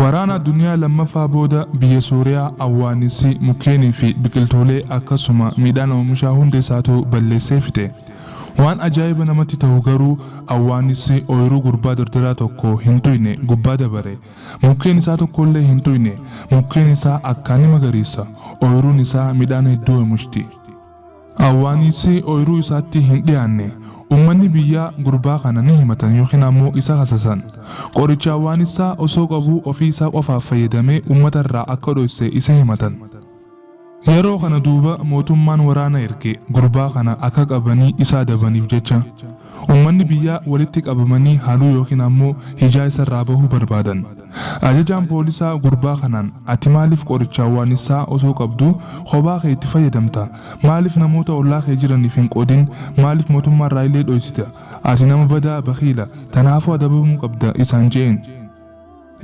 waraana addunyaa lammaffaa booda biyya Suuriyaa awwaannissi mukkeenii fi biqiltoolee akkasuma midhaan oomishaa hunda isaatu balleessee fixe. Waan ajaa'iba namatti ta'u garuu awwaannissi ooyiruu gurbaa dardaraa tokko hin tuyne gubbaa dabare. Mukkeen isaa tokkollee hin tuyne. Mukkeen isaa akkaan magariisa. Ooyiruun isaa midhaan hedduu oomishti. Awwaannissi ooyiruu isaatti hin dhiyaanne. Ummanni biyyaa gurbaa kana ni himatan yookiin ammoo isa hasasan. Qoricha awwaannissaa osoo qabu ofii isaa qofaaf fayyadamee uummata irraa akka dhoyse isa himatan. Yeroo kana duuba mootummaan waraana erge gurbaa kana akka qabanii isa adabaniif jecha. Ummanni biyyaa walitti qabamanii haaluu yookiin ammoo hijaa isa irraa bahuu barbaadan. Ajajaan poolisaa gurbaa kanaan ati maaliif qoricha awwaannissaa osoo qabdu kophaa kee itti fayyadamta? Maaliif namoota ollaa kee jiraniif hin qoodin? Maaliif mootummaa irraa illee dhoysita? Ati nama badaa bakiila tanaafuu adabamuu qabda isaan jeen.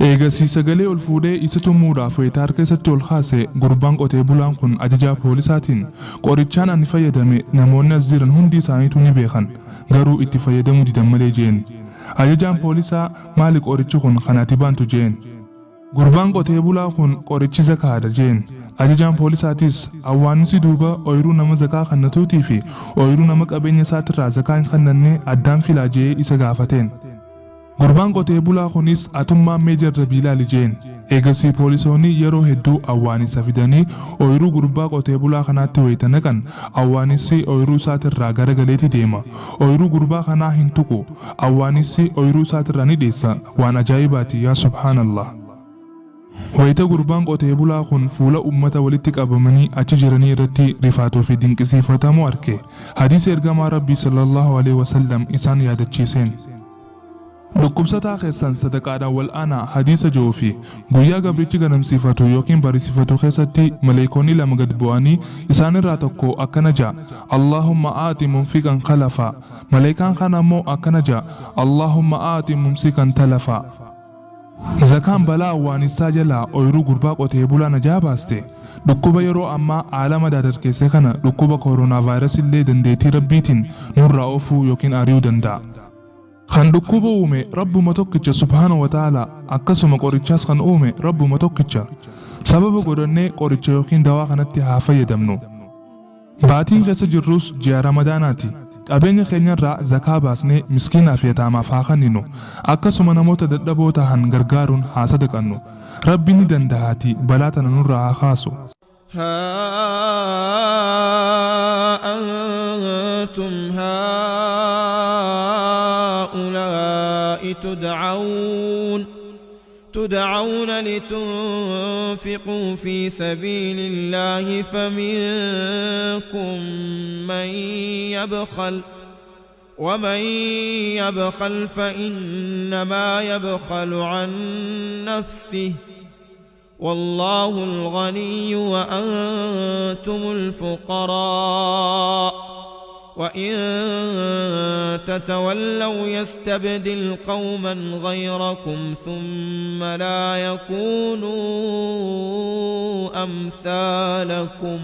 Eegasii sagalee ol fuudhee isa tumuudhaaf wayita harka isatti ol kaase gurbaan qotee bulaan kun ajajaa poolisaatiin qorichaan ani fayyadame namoonni as jiran hundi isaaniitu ni beekan garuu itti fayyadamuu didan malee jeen. Ajajaan poolisaa maali qorichi kun kan ati baantu jeen. Gurbaan qotee bulaa kun qorichi zakaadha jeen. Ajajaan poolisaatis awwaannissi duuba ooyiruu nama zakaa kannatuutii fi ooyiruu nama qabeenya isaatirraa zakaa hin kannanne addaan filaa jee isa gaafateen. Gurbaan qotee bulaa kunis atummaan mee jarrabii ilaali jeen. Eegasii poolisoonni yeroo hedduu awwaannisa fidanii ooyiruu gurbaa qotee bulaa kanaatti wayita naqan awwaannissi ooyiruu isaatirraa garagaleetti deema. Ooyiruu gurbaa kanaa hin tuqu. Awwaannissi ooyiruu isaatirraa ni dheessa. Waan ajaa'ibaati yaa subhaanallah. Wayita gurbaan qotee bulaa kun fuula ummata walitti qabamanii achi jiranii irratti rifaatuu fi dinqisiifatamu arge. Hadiisa ergamaa Rabbii sallallahu alaihi wasallam isaan yaadachiiseen. Dhukkubsataa keessan sadaqaadhaan wal aanaa hadiisa jiru fi guyyaa gabrichi ganamsiifatu yookiin barisiifatu keessatti maleekoonni lama gad bu'anii isaanirraa tokko akkana ja'a Allahumma aati mumfiqan khalafa. Maleekaan kan ammoo akkana ja'a Allahumma aati mumsikan talafa. Zakaan balaa awwaanissaa jalaa ooyiruu gurbaa qotee bulaa najaa baaste. Dhukkuba yeroo ammaa aalama dadarkeesse kana dhukkuba kooroonaa vaayirasii illee dandeettii rabbiitiin nurraa oofuu yookiin ari'uu danda'a. Kan dhukkuba uume Rabbuma tokkicha subhaanahu wa ta'ala akkasuma qorichaas kan uume Rabbuma tokkicha. Sababa godhannee qoricha yookiin dawaa kanatti haa fayyadamnu. Baatiin keessa jirrus ji'a Ramadaanaati. Qabeenya keenyarraa zakaa baasnee miskiinaa fi yataamaaf haa kenninu. Akkasuma namoota dadhaboo ta'an gargaaruun haa sadaqannu. Rabbi ni danda'aatii balaa tana nurraa haa kaasu. تدعون لتنفقوا في سبيل الله فمنكم من يبخل ومن يبخل فإنما يبخل عن نفسه والله الغني وأنتم الفقراء وإن تتولوا يستبدل قوما غيركم ثم لا يكونوا أمثالكم